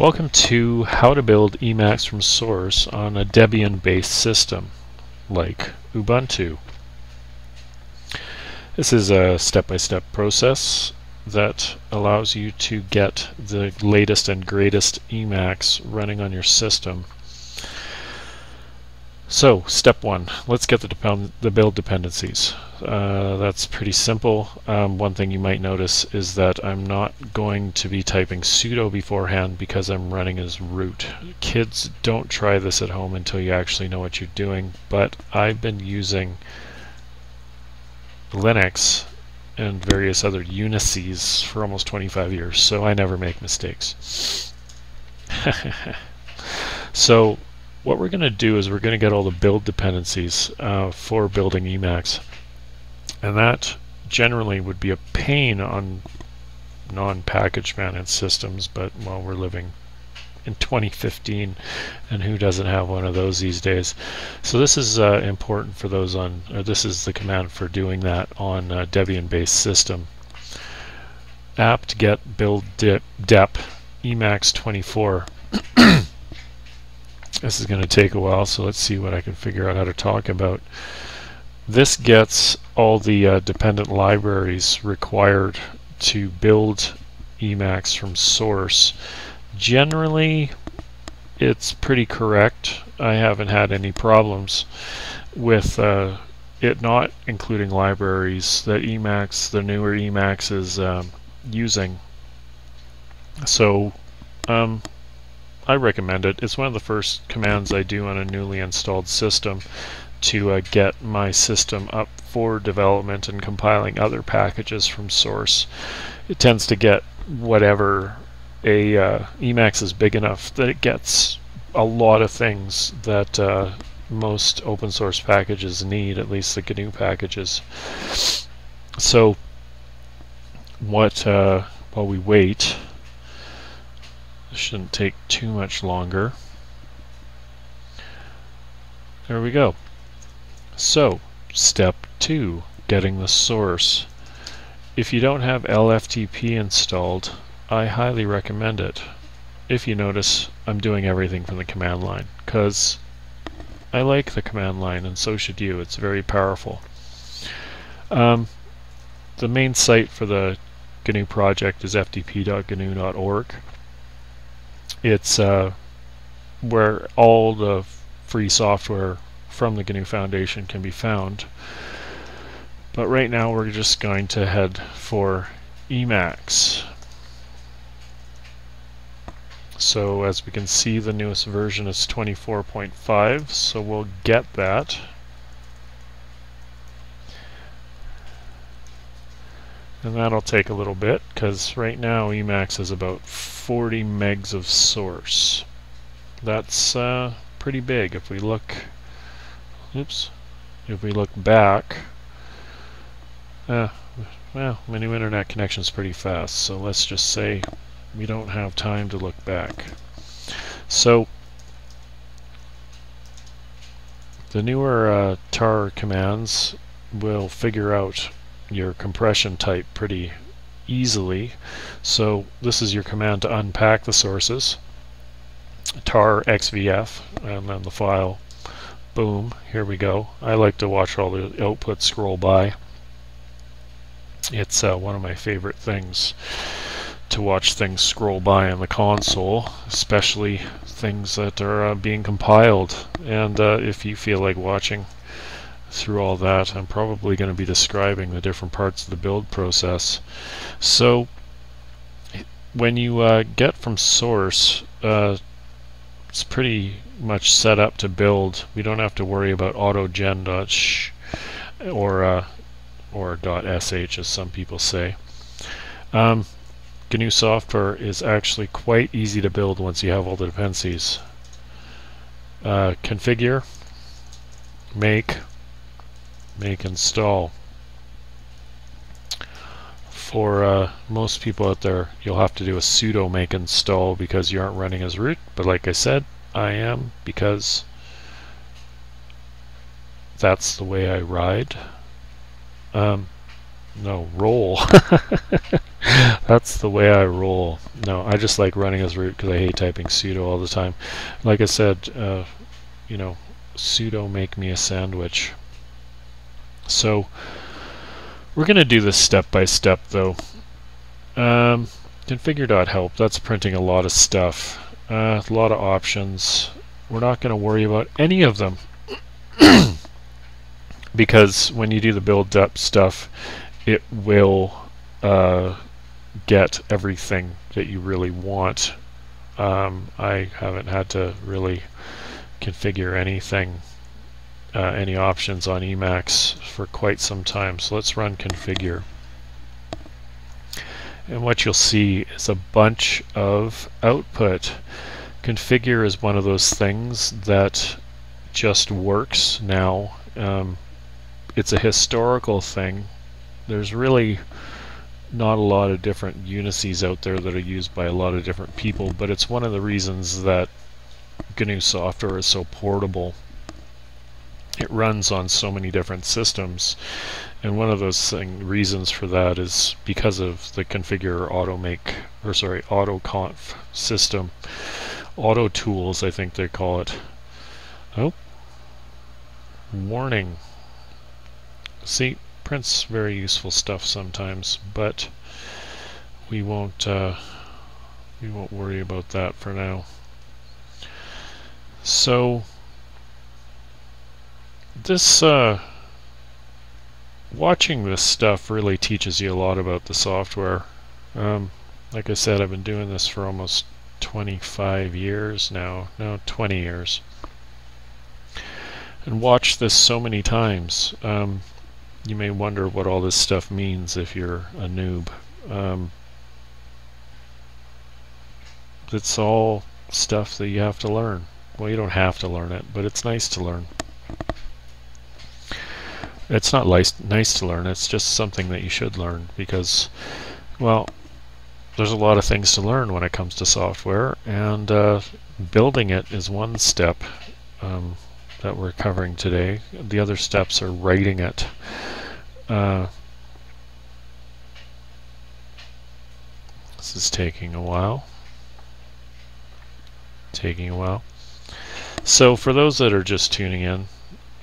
Welcome to how to build Emacs from source on a Debian based system like Ubuntu. This is a step-by-step process that allows you to get the latest and greatest Emacs running on your system. So, step one, let's get the build dependencies. That's pretty simple. One thing you might notice is that I'm not going to be typing sudo beforehand because I'm running as root. Kids, don't try this at home until you actually know what you're doing, but I've been using Linux and various other Unices for almost 25 years, so I never make mistakes. So, what we're going to do is we're going to get all the build dependencies for building Emacs, and that generally would be a pain on non-package managed systems, but well, we're living in 2015 and who doesn't have one of those these days. So this is important for those on, or this is the command for doing that on a Debian based system. apt get build dep Emacs 24. This is going to take a while, so let's see what I can figure out how to talk about. This gets all the dependent libraries required to build Emacs from source. Generally, it's pretty correct. I haven't had any problems with it not including libraries that Emacs, the newer Emacs, is using. So, I recommend it. It's one of the first commands I do on a newly installed system to get my system up for development and compiling other packages from source. It tends to get whatever Emacs is big enough that it gets a lot of things that most open source packages need, at least the GNU packages. So while we wait, this shouldn't take too much longer. There we go. So, step 2, getting the source. If you don't have LFTP installed, I highly recommend it. If you notice, I'm doing everything from the command line, because I like the command line, and so should you. It's very powerful. The main site for the GNU project is ftp.gnu.org. It's where all the free software from the GNU Foundation can be found. But right now we're just going to head for Emacs. So as we can see, the newest version is 24.5, so we'll get that. And that'll take a little bit, because right now Emacs is about 40 megs of source. That's pretty big. If we look, if we look back, well, my new internet connection is pretty fast, so let's just say we don't have time to look back. So the newer tar commands will figure out your compression type pretty easily. So this is your command to unpack the sources. tar xvf, and then the file. Boom, here we go. I like to watch all the outputs scroll by. It's one of my favorite things to watch things scroll by on the console, especially things that are being compiled. And if you feel like watching through all that, I'm probably going to be describing the different parts of the build process. So when you get from source, it's pretty much set up to build. We don't have to worry about autogen.sh or .sh, as some people say. GNU software is actually quite easy to build once you have all the dependencies. Configure, make install. For most people out there, you'll have to do a sudo make install because you aren't running as root, but like I said, I am, because that's the way I ride. No, roll. That's the way I roll. No, I just like running as root because I hate typing sudo all the time. Like I said, you know, sudo make me a sandwich. So we're going to do this step by step though. Configure.help, that's printing a lot of stuff, a lot of options. We're not going to worry about any of them because when you do the build depth stuff, it will get everything that you really want. I haven't had to really configure anything, any options on Emacs for quite some time. So let's run configure. And what you'll see is a bunch of output. Configure is one of those things that just works now. It's a historical thing. There's really not a lot of different unices out there that are used by a lot of different people, but it's one of the reasons that GNU software is so portable. It runs on so many different systems, and one of those reasons for that is because of the configure autoconf system. Auto tools, I think they call it. Oh, warning. See, prints very useful stuff sometimes, but we won't worry about that for now. So this watching this stuff really teaches you a lot about the software. Like I said, I've been doing this for almost 25 years now. No, 20 years. And watched this so many times. You may wonder what all this stuff means if you're a noob. It's all stuff that you have to learn. Well, you don't have to learn it, but it's nice to learn. It's not nice to learn, it's just something that you should learn because, well, there's a lot of things to learn when it comes to software, and building it is one step that we're covering today. The other steps are writing it. This is taking a while. So for those that are just tuning in,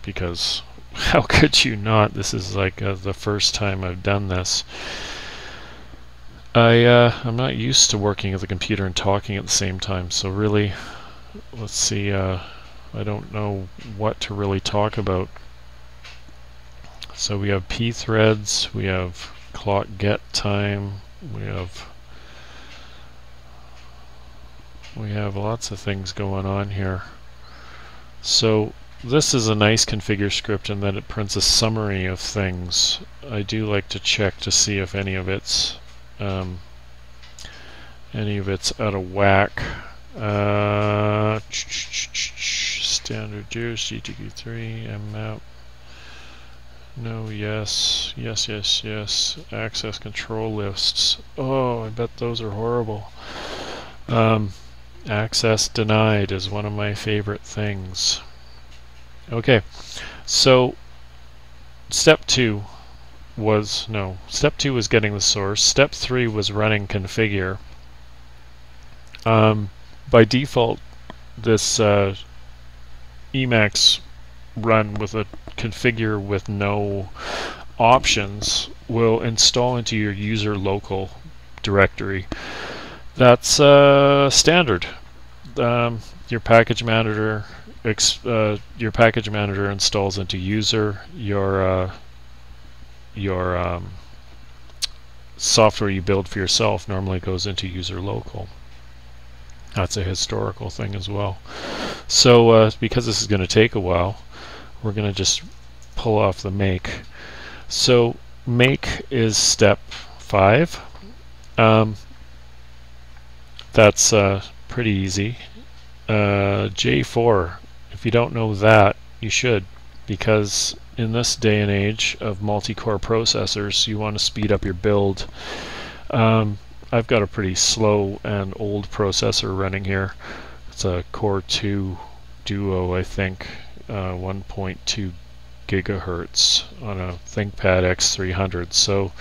because how could you not? This is like the first time I've done this. I'm not used to working at the computer and talking at the same time, so really, let's see, I don't know what to really talk about. So we have p threads, we have clock get time, we have lots of things going on here. So this is a nice configure script, and then it prints a summary of things. I do like to check to see if any of it's out of whack. Standard juice, GTQ3, mmap. No, yes. Access control lists. Oh, I bet those are horrible. Access denied is one of my favorite things. Okay, so step 2 was getting the source. Step 3 was running configure. By default, this Emacs run with a configure with no options will install into your user local directory. That's standard. Your package manager installs into user. Your software you build for yourself normally goes into user local. That's a historical thing as well. So because this is going to take a while, we're going to just pull off the make. So make is step 5. That's pretty easy. J4, if you don't know that, you should, because in this day and age of multi-core processors, you want to speed up your build. I've got a pretty slow and old processor running here. It's a Core 2 Duo, I think, 1.2 gigahertz on a ThinkPad X300. So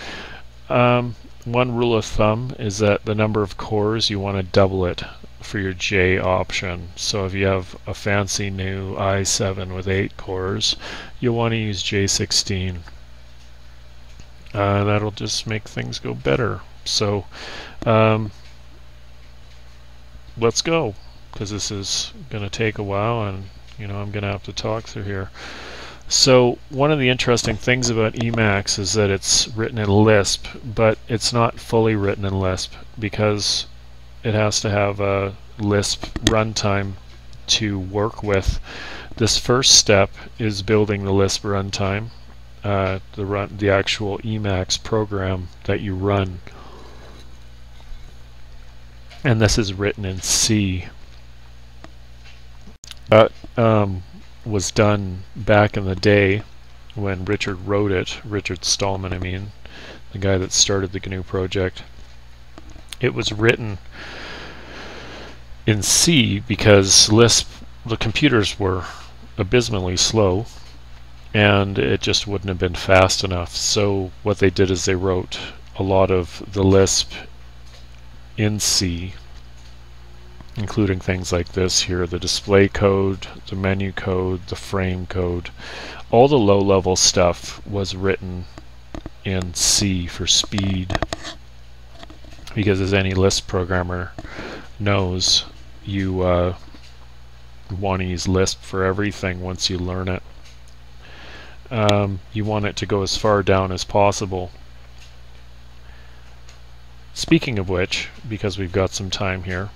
one rule of thumb is that the number of cores, you want to double it for your J option. So if you have a fancy new i7 with 8 cores, you'll want to use J16. That'll just make things go better. So let's go, because this is going to take a while, and I'm going to have to talk through here. So one of the interesting things about Emacs is that it's written in Lisp, but it's not fully written in Lisp because it has to have a Lisp runtime to work with. This first step is building the Lisp runtime, the actual Emacs program that you run. And this is written in C. Was done back in the day when Richard wrote it, Richard Stallman, I mean, the guy that started the GNU project. It was written in C because Lisp, the computers were abysmally slow, and it just wouldn't have been fast enough. So what they did is they wrote a lot of the Lisp in C, including things like this here, the display code, the menu code, the frame code. All the low-level stuff was written in C for speed, because as any Lisp programmer knows, you want to use Lisp for everything once you learn it. You want it to go as far down as possible. Speaking of which, because we've got some time here,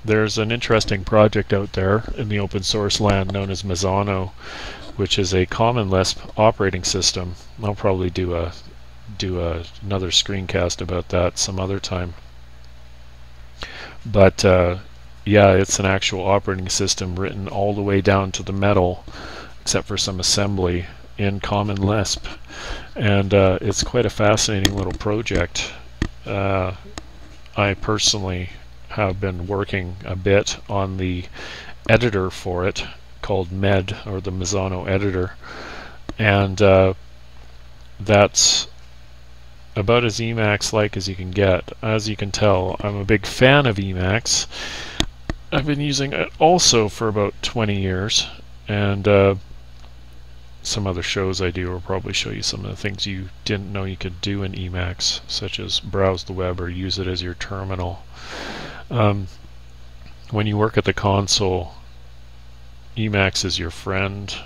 there's an interesting project out there in the open source land known as Mazzano, which is a common Lisp operating system. I'll probably do another screencast about that some other time. But yeah, it's an actual operating system written all the way down to the metal, except for some assembly, in common Lisp. And it's quite a fascinating little project. I personally have been working a bit on the editor for it, called MED, or the Mazzano editor, and that's about as Emacs-like as you can get. As you can tell, I'm a big fan of Emacs. I've been using it also for about 20 years, and some other shows I do will probably show you some of the things you didn't know you could do in Emacs, such as browse the web or use it as your terminal. When you work at the console, Emacs is your friend.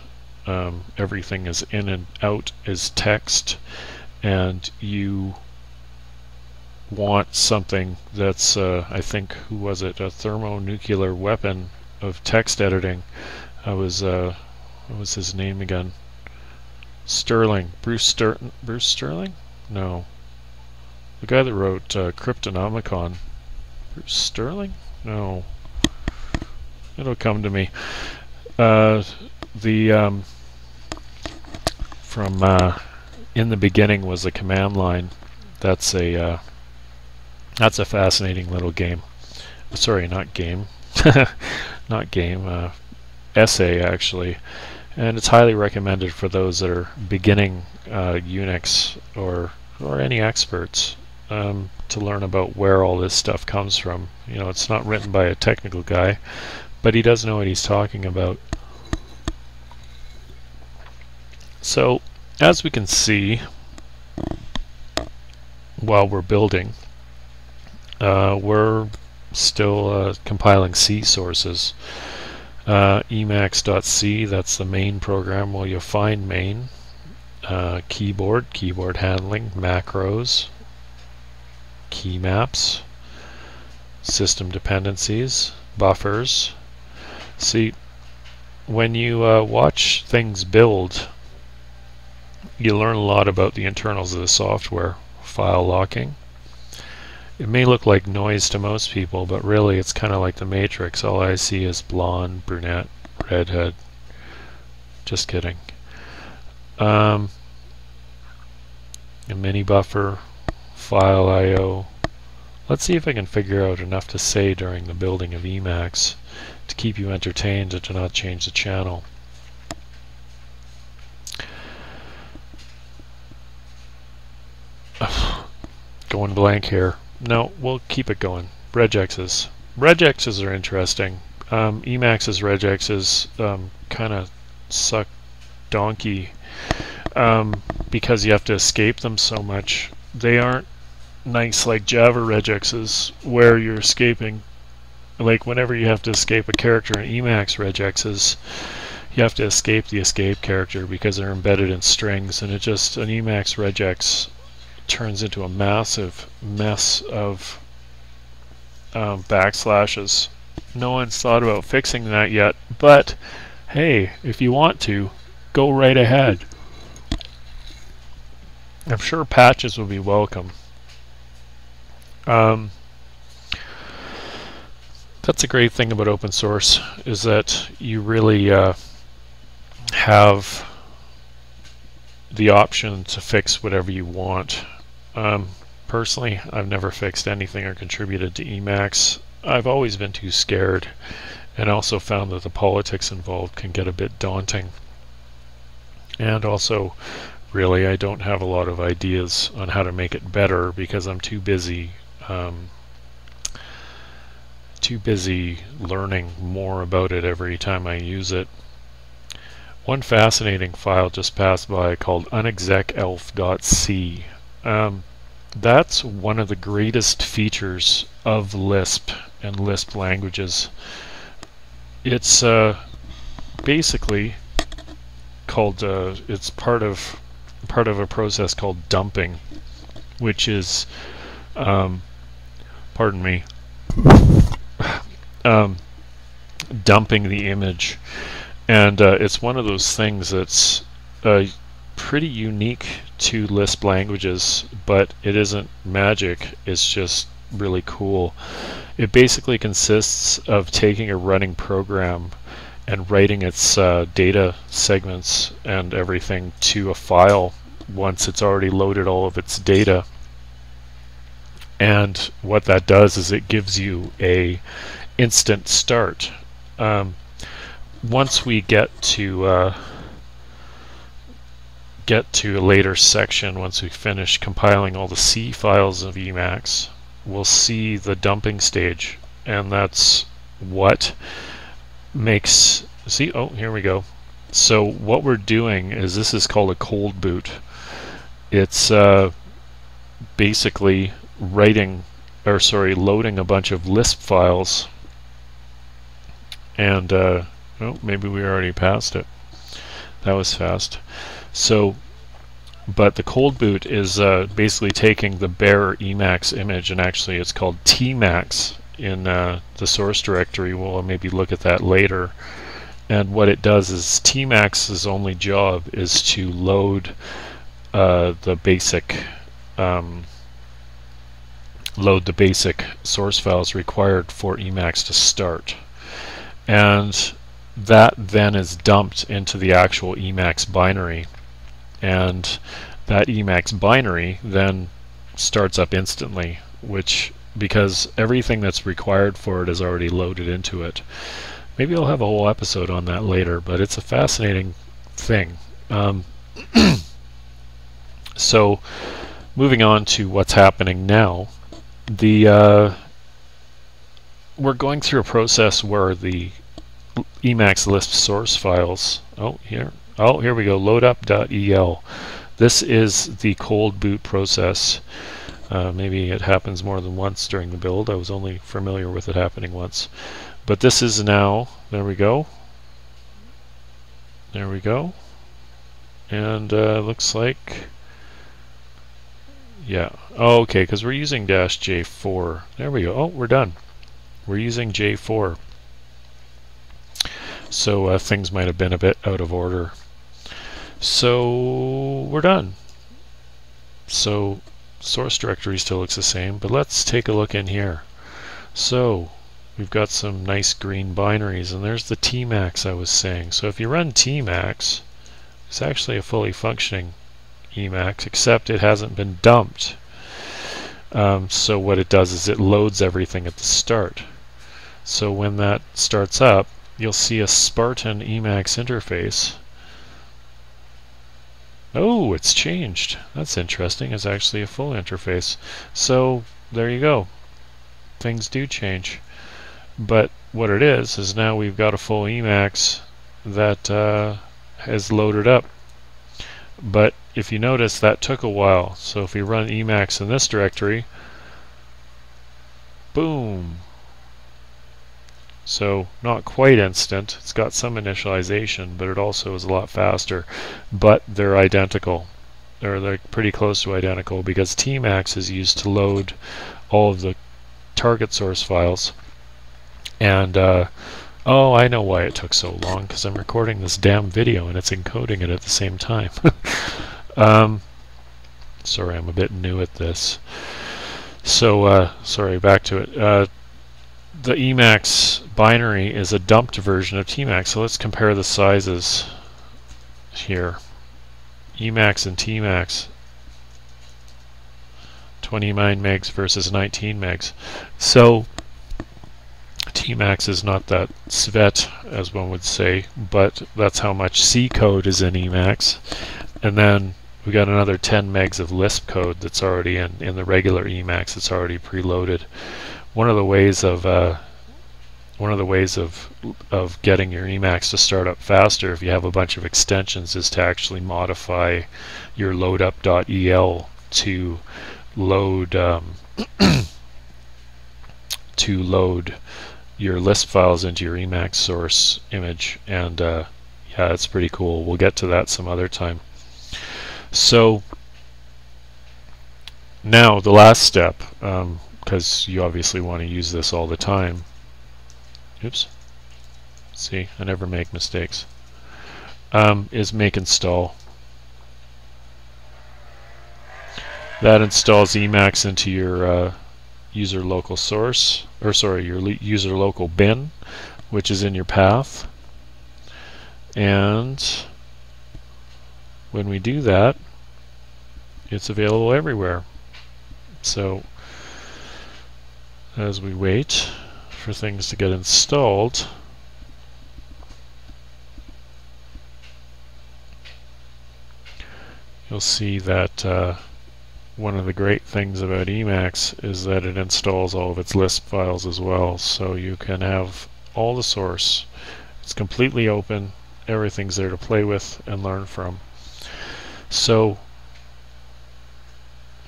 Everything is in and out is text, and you want something that's, I think, who was it, a thermonuclear weapon of text editing. What was his name again? Sterling. Bruce Sterling? No. The guy that wrote Cryptonomicon. Bruce Sterling? No. It'll come to me. From In the Beginning was a command line. That's a fascinating little game. Sorry, not game. Not game. Essay, actually. And it's highly recommended for those that are beginning Unix or any experts to learn about where all this stuff comes from. It's not written by a technical guy, but he does know what he's talking about. So, as we can see, while we're building, we're still compiling C sources. Emacs.c, that's the main program. Well, you'll find main, keyboard handling, macros, key maps, system dependencies, buffers. See, when you watch things build, you learn a lot about the internals of the software. File locking. It may look like noise to most people, but really it's kind of like the Matrix. All I see is blonde, brunette, redhead. Just kidding. A mini buffer, file I/O. Let's see if I can figure out enough to say during the building of Emacs to keep you entertained and to not change the channel. Going blank here. No, we'll keep it going. Regexes. Regexes are interesting. Emacs's regexes kind of suck donkey because you have to escape them so much. They aren't nice like Java regexes where you're escaping. Like whenever you have to escape a character in Emacs regexes, you have to escape the escape character because they're embedded in strings, and it just, an Emacs regex turns into a massive mess of backslashes. No one's thought about fixing that yet, but hey, if you want to, go right ahead. I'm sure patches will be welcome. That's a great thing about open source, is that you really have the option to fix whatever you want. Personally, I've never fixed anything or contributed to Emacs. I've always been too scared, and also found that the politics involved can get a bit daunting. And also, really, I don't have a lot of ideas on how to make it better because I'm too busy learning more about it every time I use it. One fascinating file just passed by called unexecelf.c. That's one of the greatest features of Lisp and Lisp languages. It's basically called it's part of a process called dumping, which is pardon me, dumping the image. And it's one of those things that's pretty unique to Lisp languages, but it isn't magic, it's just really cool. It basically consists of taking a running program and writing its data segments and everything to a file once it's already loaded all of its data. And what that does is it gives you a instant start. Once we get to a later section, once we finish compiling all the C files of Emacs, we'll see the dumping stage, and that's what makes, see, oh, here we go. So what we're doing is, this is called a cold boot. It's basically loading a bunch of Lisp files, and oh, maybe we already passed it. That was fast. So, but the cold boot is basically taking the bare Emacs image, and actually it's called tmax in the source directory. We'll maybe look at that later. And what it does is, tmax's only job is to load the basic source files required for Emacs to start. And that then is dumped into the actual Emacs binary, and that Emacs binary then starts up instantly, because everything that's required for it is already loaded into it. Maybe I'll have a whole episode on that later, but it's a fascinating thing. So moving on to what's happening now, we're going through a process where the Emacs Lisp source files, here we go, loadup.el. This is the cold boot process. Maybe it happens more than once during the build. I was only familiar with it happening once. But this is now, there we go. There we go. And looks like, yeah. Oh, okay, because we're using -J4. There we go. Oh, we're done. We're using J4. So things might have been a bit out of order. So we're done. So source directory still looks the same, but let's take a look in here. So we've got some nice green binaries, and there's the tmax I was saying. So if you run tmax, it's actually a fully functioning Emacs, except it hasn't been dumped. So what it does is it loads everything at the start. So when that starts up, you'll see a Spartan Emacs interface. Oh, it's changed. That's interesting. It's actually a full interface. So there you go. Things do change. But what it is now we've got a full Emacs that has loaded up. But if you notice, that took a while. So if we run Emacs in this directory, boom. So not quite instant. It's got some initialization, but it also is a lot faster. But they're identical. Or they're pretty close to identical, because Tmax is used to load all of the target source files. And oh, I know why it took so long, because I'm recording this damn video and it's encoding it at the same time. Sorry, I'm a bit new at this. So sorry, back to it. The Emacs binary is a dumped version of Tmax, so let's compare the sizes here. Emacs and Tmax, 29 megs versus 19 megs. So Tmax is not that svet, as one would say, but that's how much C code is in Emacs. And then we got another 10 megs of Lisp code that's already in the regular Emacs. It's already preloaded. One of the ways of getting your Emacs to start up faster, if you have a bunch of extensions, is to actually modify your loadup.el to load your Lisp files into your Emacs source image, and yeah, it's pretty cool. We'll get to that some other time. So now the last step, because you obviously want to use this all the time. Oops. See, I never make mistakes. Is make install. That installs Emacs into your user local source, or sorry, your user local bin, which is in your path. And when we do that, it's available everywhere. So as we wait for things to get installed, you'll see that one of the great things about Emacs is that it installs all of its Lisp files as well, so you can have all the source. It's completely open, everything's there to play with and learn from. So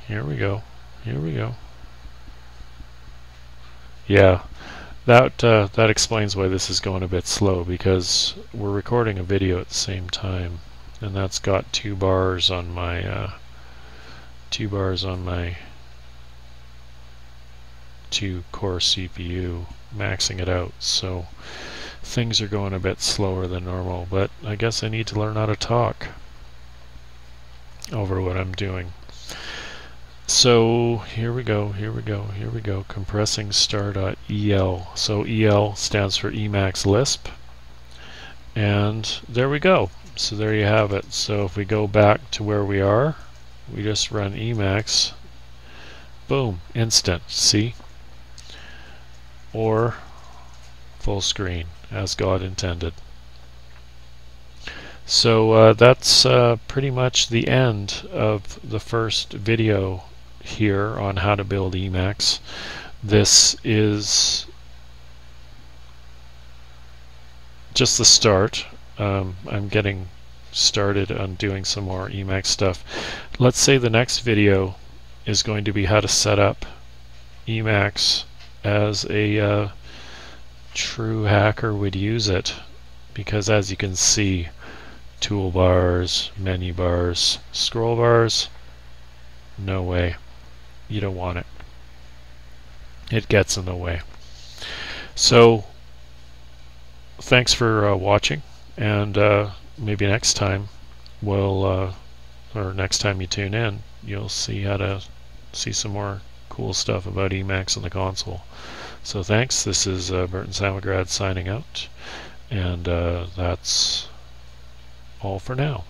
here we go, here we go. Yeah, that explains why this is going a bit slow, because we're recording a video at the same time, and that's got 2 bars on my 2-core CPU, maxing it out, so things are going a bit slower than normal, but I guess I need to learn how to talk over what I'm doing. So here we go, here we go, here we go, compressing star.el. So EL stands for Emacs Lisp, and there we go. So there you have it. So if we go back to where we are, we just run Emacs, boom, instant, see? Or full screen, as God intended. So that's pretty much the end of the first video here on how to build Emacs. This is just the start. I'm getting started on doing some more Emacs stuff. Let's say the next video is going to be how to set up Emacs as a true hacker would use it, because as you can see, toolbars, menu bars, scroll bars, no way. You don't want it. It gets in the way. So thanks for watching, and maybe next time we'll or next time you tune in, you'll see how to see some more cool stuff about Emacs on the console. So thanks. This is Burton Samagrad signing out, and that's all for now.